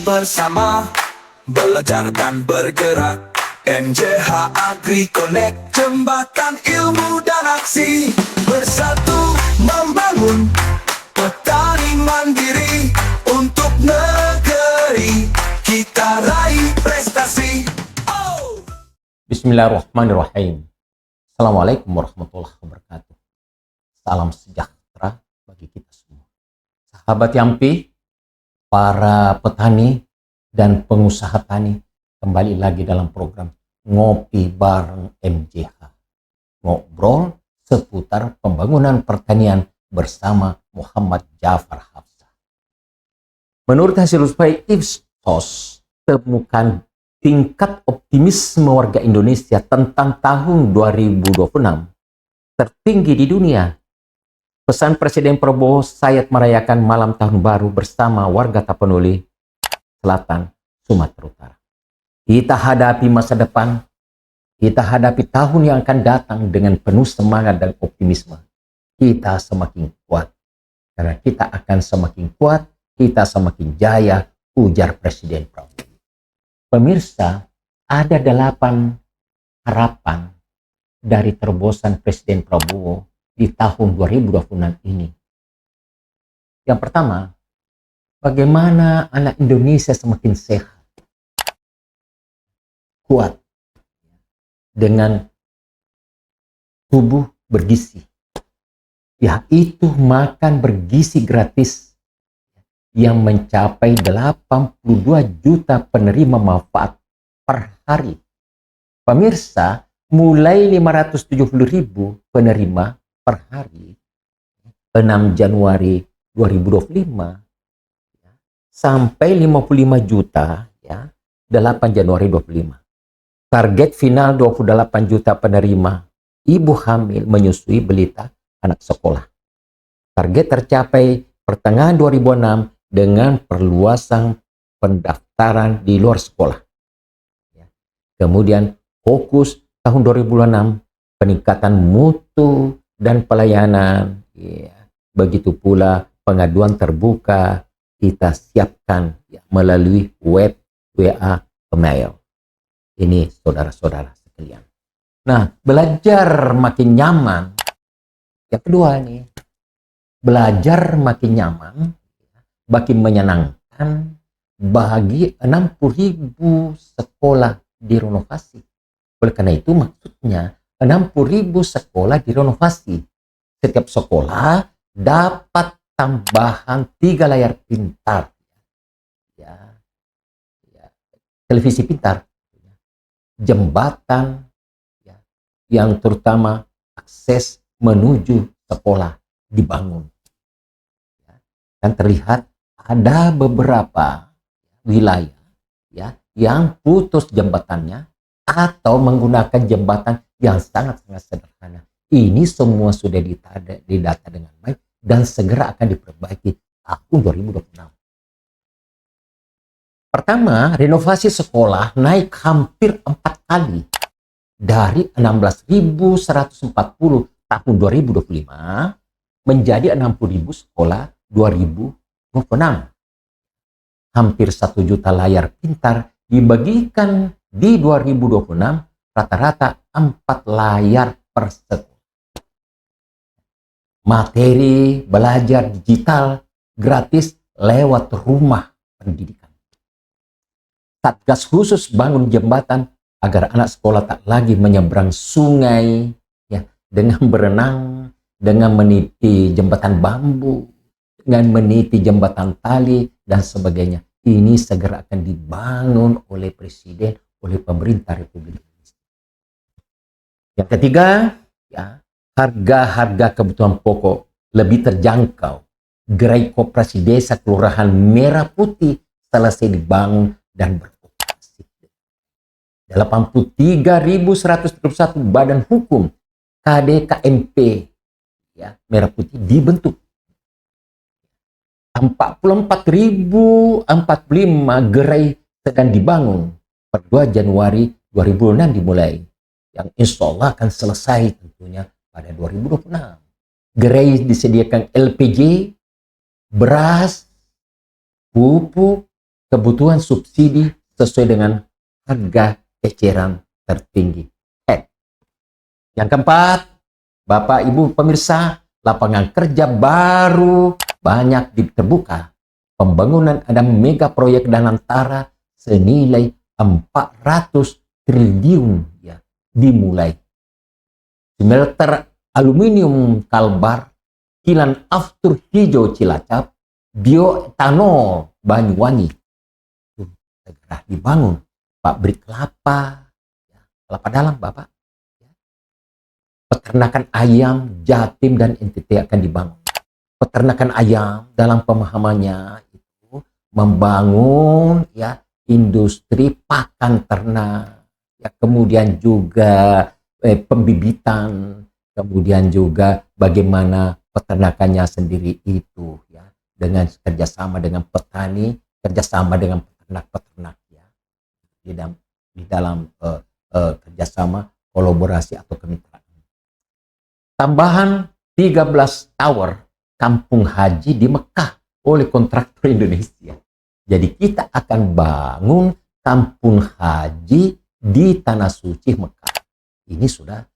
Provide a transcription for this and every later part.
bersama, belajar dan bergerak. MJH Agri Connect, jembatan ilmu dan aksi. Bersatu membangun petani mandiri. Untuk negeri kita raih prestasi. Bismillahirrahmanirrahim. Assalamualaikum warahmatullahi wabarakatuh. Salam sejahtera bagi kita semua. Sahabat Yampi, para petani dan pengusaha tani, kembali lagi dalam program Ngopi Bareng MJH. Ngobrol seputar pembangunan pertanian bersama Muhammad Jafar Hafsah. Menurut hasil survei Ipsos, temukan tingkat optimisme warga Indonesia tentang tahun 2026 tertinggi di dunia. Pesan Presiden Prabowo saat merayakan malam tahun baru bersama warga Tapanuli Selatan, Sumatera Utara. Kita hadapi masa depan, kita hadapi tahun yang akan datang dengan penuh semangat dan optimisme. Kita semakin kuat, karena kita akan semakin kuat, kita semakin jaya, ujar Presiden Prabowo. Pemirsa, ada 8 harapan dari terobosan Presiden Prabowo di tahun 2026 ini. Yang pertama, bagaimana anak Indonesia semakin sehat, kuat, dengan tubuh bergizi, yaitu makan bergizi gratis yang mencapai 82 juta penerima manfaat per hari. Pemirsa, mulai 570.000 penerima per hari 6 Januari 2025 sampai 55 juta ya 8 Januari 25. Target final 28 juta penerima ibu hamil menyusui balita anak sekolah. Target tercapai pertengahan 2006 dengan perluasan pendaftaran di luar sekolah. Kemudian fokus tahun 2006 peningkatan mutu dan pelayanan. Begitu pula pengaduan terbuka kita siapkan melalui web, WA, email. Ini saudara-saudara sekalian. Nah, belajar makin nyaman. Yang kedua nih, belajar makin nyaman, makin menyenangkan bagi 60.000 sekolah direnovasi. Oleh karena itu maksudnya 60.000 sekolah direnovasi. Setiap sekolah dapat tambahan 3 layar pintar, televisi pintar, jembatan, yang terutama akses menuju sekolah dibangun. Dan terlihat ada beberapa wilayah yang putus jembatannya atau menggunakan jembatan yang sangat-sangat sederhana. Ini semua sudah didata dengan baik dan segera akan diperbaiki tahun 2026. Pertama, renovasi sekolah naik hampir 4 kali dari 16.140 tahun 2025 menjadi 60.000 sekolah 2026. Hampir 1 juta layar pintar dibagikan di 2026, rata-rata 4 layar per sekolah. Materi belajar digital gratis lewat rumah pendidikan. Satgas khusus bangun jembatan agar anak sekolah tak lagi menyeberang sungai dengan berenang, dengan meniti jembatan bambu, dengan meniti jembatan tali dan sebagainya. Ini segera akan dibangun oleh Presiden, oleh pemerintah Republik Indonesia. Yang ketiga, harga-harga kebutuhan pokok lebih terjangkau. Gerai koperasi desa Kelurahan Merah Putih selesai dibangun dan beroperasi. 83.131 badan hukum KDKMP Merah Putih dibentuk. 44.045 gerai sedang dibangun per 2 Januari 2006 dimulai, yang insya Allah akan selesai tentunya pada 2026. Gerai disediakan LPG, beras, pupuk, kebutuhan subsidi sesuai dengan harga eceran tertinggi. Yang keempat, Bapak Ibu pemirsa, lapangan kerja baru banyak terbuka. Pembangunan ada mega proyek Danantara senilai 400 triliun ya, dimulai. Smelter aluminium Kalbar, kilang aftur hijau Cilacap, bioetanol Banyuwangi. Segera dibangun pabrik kelapa, ya, kelapa dalam Bapak. Peternakan ayam Jatim dan NTT akan dibangun. Peternakan ayam dalam pemahamannya itu membangun ya industri pakan ternak, ya, kemudian juga pembibitan, kemudian juga bagaimana peternakannya sendiri itu ya dengan kerjasama dengan petani, kerjasama dengan peternak-peternak ya di dalam kerjasama kolaborasi atau kemitraan. Tambahan 13 tower kampung haji di Mekah oleh kontraktor Indonesia. Jadi kita akan bangun kampung haji di Tanah Suci Mekah. Ini sudah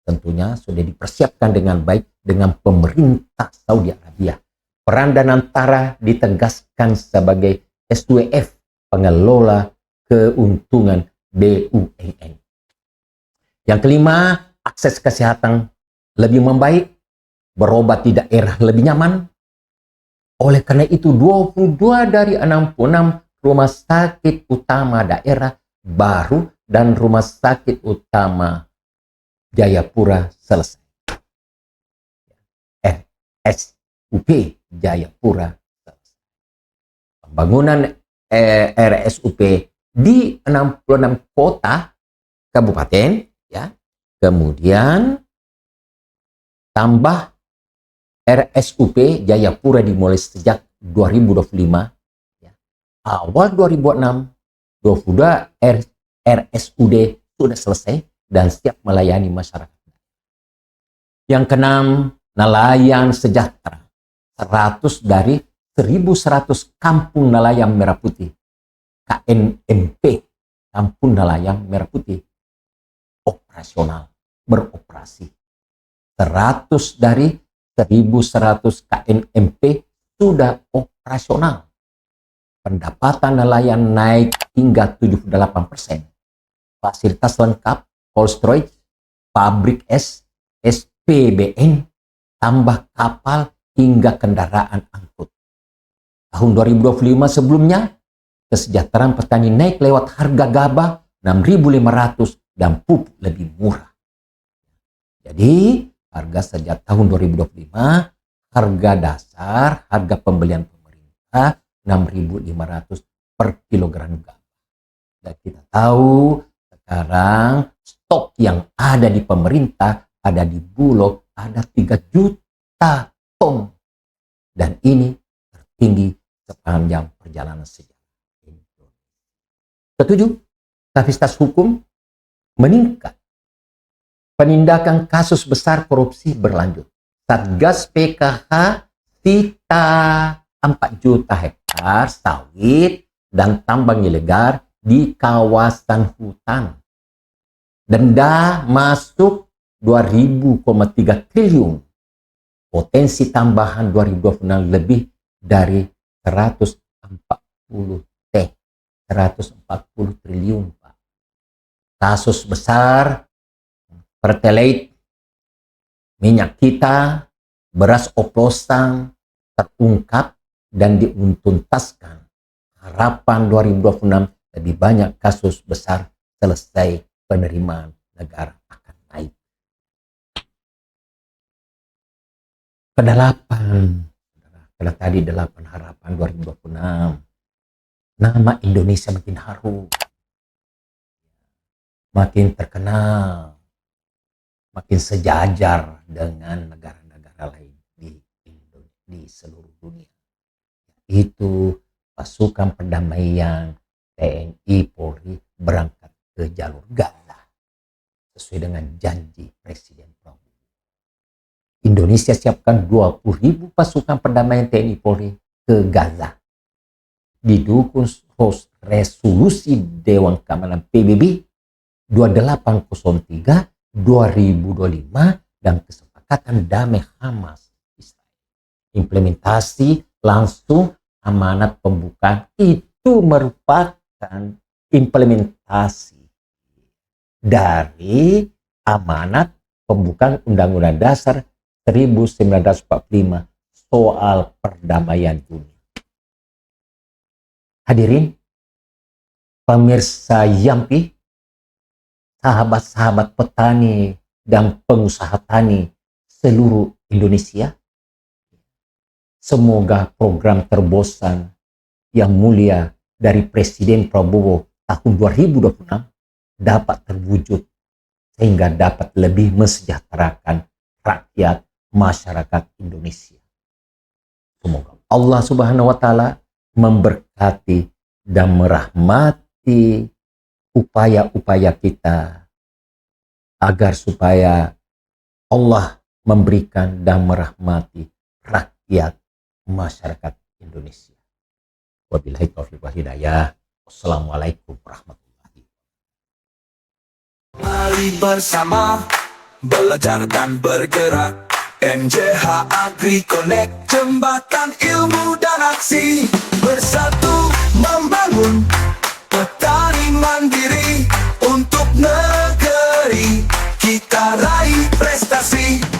tentunya sudah dipersiapkan dengan baik dengan pemerintah Saudi Arabia. Peran Danantara ditegaskan sebagai SWF, pengelola keuntungan BUMN. Yang kelima, akses kesehatan lebih membaik, berobat di daerah lebih nyaman. Oleh karena itu 22 dari 66 rumah sakit utama daerah baru dan rumah sakit utama Jayapura selesai. RSUP Jayapura selesai. Pembangunan RSUP di 66 kota kabupaten ya. Kemudian tambah RSUP Jayapura dimulai sejak 2025 ya. Awal 2006 22 RSUD sudah selesai dan siap melayani masyarakat. Yang keenam, nelayan sejahtera. 100 dari 1.100 kampung nelayan merah putih KNMP, Kampung Nelayan Merah Putih, operasional, beroperasi. 100 dari 1.100 KNMP sudah operasional. Pendapatan nelayan naik hingga 78%. Fasilitas lengkap, cold storage, pabrik es, SPBN, tambah kapal hingga kendaraan angkut. Tahun 2025 sebelumnya, kesejahteraan petani naik lewat harga gabah 6.500 dan pupuk lebih murah. Jadi, harga sejak tahun 2025, harga dasar, harga pembelian pemerintah 6.500 per kilogram gabah. Dan kita tahu sekarang stok yang ada di pemerintah, ada di Bulog, ada 3 juta ton. Dan ini tertinggi sepanjang perjalanan sejarah. Ketujuh, kapasitas hukum meningkat. Penindakan kasus besar korupsi berlanjut. Satgas PKH sita 4 juta hektar sawit dan tambang ilegal di kawasan hutan. Denda masuk 2.000,3 triliun. Potensi tambahan 2026 lebih dari 140 triliun, Pak. Kasus besar Pertalite, minyak kita, beras oplosan terungkap dan diuntuntaskan. Harapan 2026 lebih banyak kasus besar selesai, penerimaan negara akan naik. Kedelapan, karena tadi 8 harapan 2026. Nama Indonesia makin harum, makin terkenal, makin sejajar dengan negara-negara lain di seluruh dunia. Itu pasukan perdamaian TNI Polri berangkat ke jalur Gaza sesuai dengan janji Presiden Prabowo. Indonesia siapkan 20.000 pasukan perdamaian TNI Polri ke Gaza. didukung resolusi Dewan Keamanan PBB 2803 2025 dan kesepakatan damai Hamas Israel. Implementasi langsung amanat pembukaan itu merupakan implementasi dari amanat pembukaan Undang-Undang Dasar 1945 soal perdamaian dunia. Hadirin, pemirsa Yampi, sahabat-sahabat petani dan pengusaha tani seluruh Indonesia, semoga program terobosan yang mulia dari Presiden Prabowo tahun 2026 dapat terwujud sehingga dapat lebih mesejahterakan rakyat masyarakat Indonesia. Semoga Allah Subhanahu wa taala memberkati dan merahmati upaya-upaya kita agar supaya Allah memberikan dan merahmati rakyat masyarakat Indonesia. Wabillahi taufiq wal hidayah. Wassalamualaikum warahmatullahi wabarakatuh. Mari bersama belajar dan bergerak. NJH Agri Connect, jembatan ilmu dan aksi. Bersatu membangun petani mandiri. Untuk negeri kita raih prestasi.